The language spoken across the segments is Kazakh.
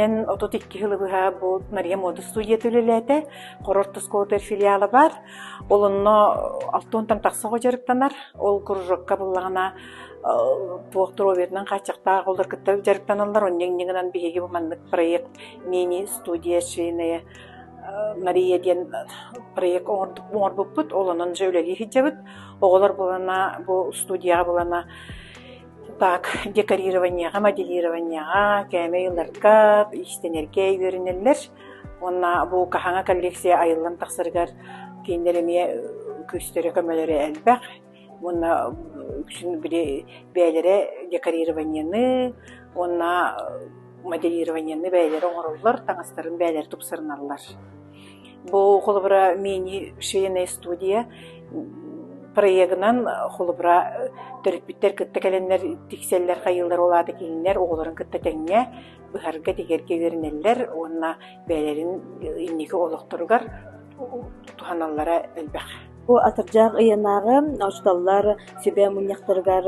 Мен отут 2 yılı bu Мария Мода студия төлеләте, Хорорты скотер филиалы бар. Олонно 6-тан тақсы қожарыптанар. Ол кружокка буллагана Пуақтыроветнан қачақта қолдар кітті жарыптаналар. Оннен-неңінен бігеге бұмандық проект мини-студия шейіне Мария ден проект оңыр бұппыт. Олонын жөйләге хиджабыт. Оғылар бұлана, бұл студияға бұлана так, декорированияға, моделированияға, кәмейлерға, истенерге үйерінелер. Онна бұл қағаңа коллекция айылын тақсырғар кейіндеріме көстері көмелері әлбәқ. Онна үшін бәлері декорированияны, онна моделированияны бәлері оңырылар, таңыстарын бәлері тұпсырынарлар. Бұл қолыбыра мини шейіне студия проектынан холубра төрөкбүттер кытта келенлер тикселлер кайылдар олады келинлер оголорун кытта теңне быхарга тегерге беринеллер онна бээлерин иннеки олокторугар туханаллара элбек. Бу атыржак ыянагы ашталлар себе муньяктыргар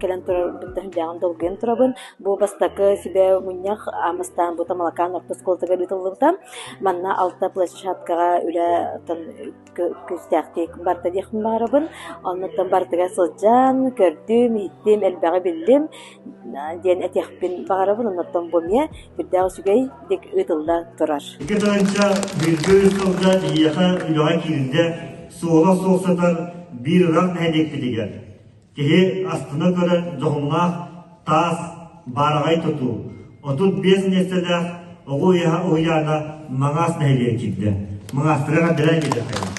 келен турар биттен жагын долген турабын. Бу бастакы себе муньяк амастан бу тамалакан ортосколтага битылдыктан манна алта площадкага үле күстәктек барта дихм барабын. Аннан бартыга сылжан көрдүм, иттем, элбеге биллем. Ден этехпин барабын, аннан бумия бирдәг сүгәй дик ытылда турар. Кедәнчә биргәүсәүдә яха kilinde soğula soğsatar bir rak hedekli diger. Kehe astına göre zohumlaq tas baragay tutu. Otut bez nesede oğu ya o yana mangas nehleye kilde. Mangas tırağa dilen gider.